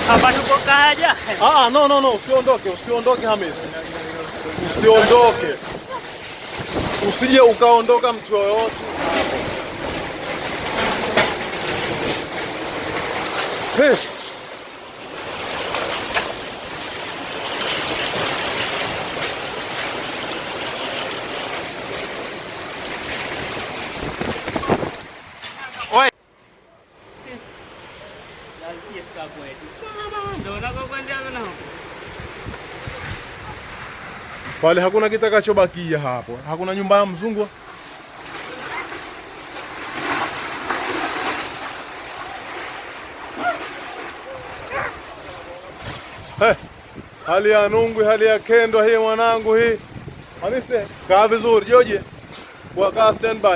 Hapa tuko kaja. No, usiondoke Hamisi. Usiondoke. Usije ukaondoka mtu yoyote. Hey. Oi. Pale hakuna kitakachobakia hapo. Hakuna nyumba ya mzungu. Hali ya Nungwi, hali ya Kendwa hii mwanangu hii. Hamisi, kaa vizuri Joje. Kwa kaa standby.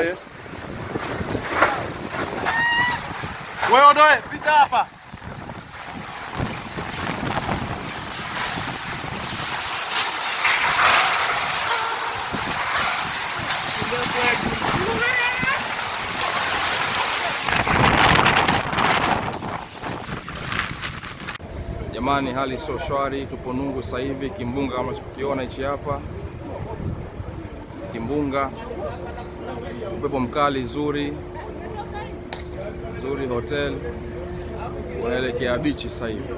Wewe ondoe, pita hapa. Jamani, hali sio shwari, tupo Nungwi sasa hivi, kimbunga kama tukiona hichi hapa. Kimbunga, upepo mkali, zuri hotel. Unaelekea beach sasa hivi.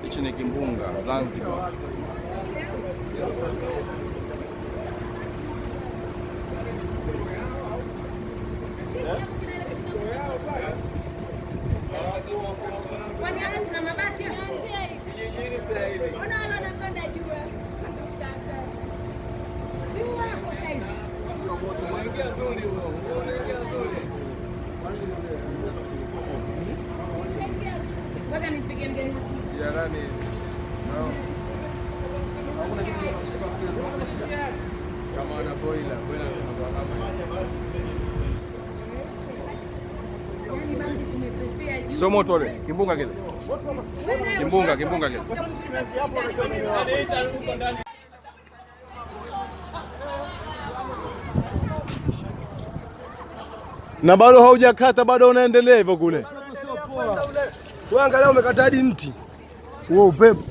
Hichi ni kimbunga Zanzibar. Sio moto ile, kimbunga kile. Kimbunga kile. Na bado haujakata, bado unaendelea hivyo kule. Wewe angalau umekata hadi mti. Wewe upepo.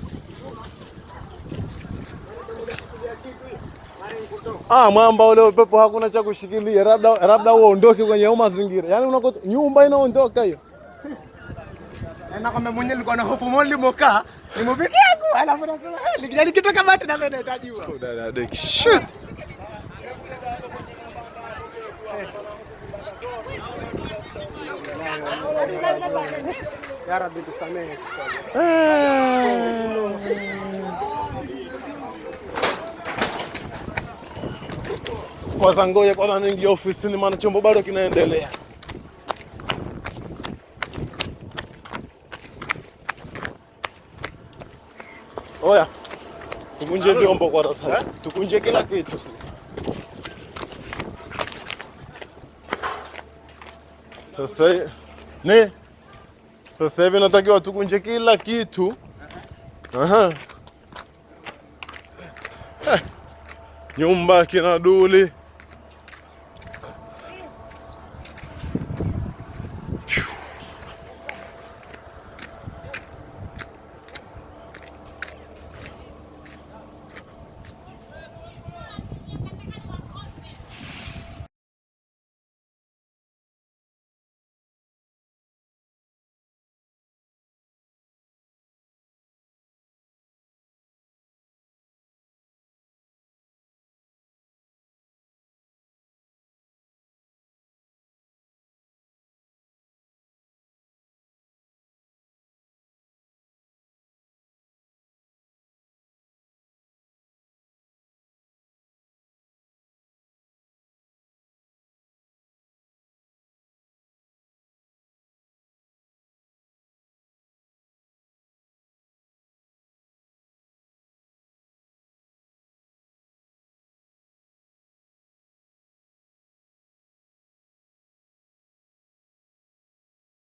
Mwamba ule upepo hakuna cha kushikilia. Labda uondoke kwenye mazingira. Yaani unakuta nyumba inaondoka hiyo. Na kama mwenyewe nilikuwa na hofu moli moka, nimepiki yangu alafu nasema nikija nikitoka bati na mimi natajua. Dada deki shit. Ya Rabbi tusamehe sasa. Kwanza ngoja kwanza niingie ofisini maana chombo bado kinaendelea. Oya. Tukunje vyombo kwa sasa. Tukunje kila kitu. Sasa hivi natakiwa tukunje kila kitu. Nyumba kina duli.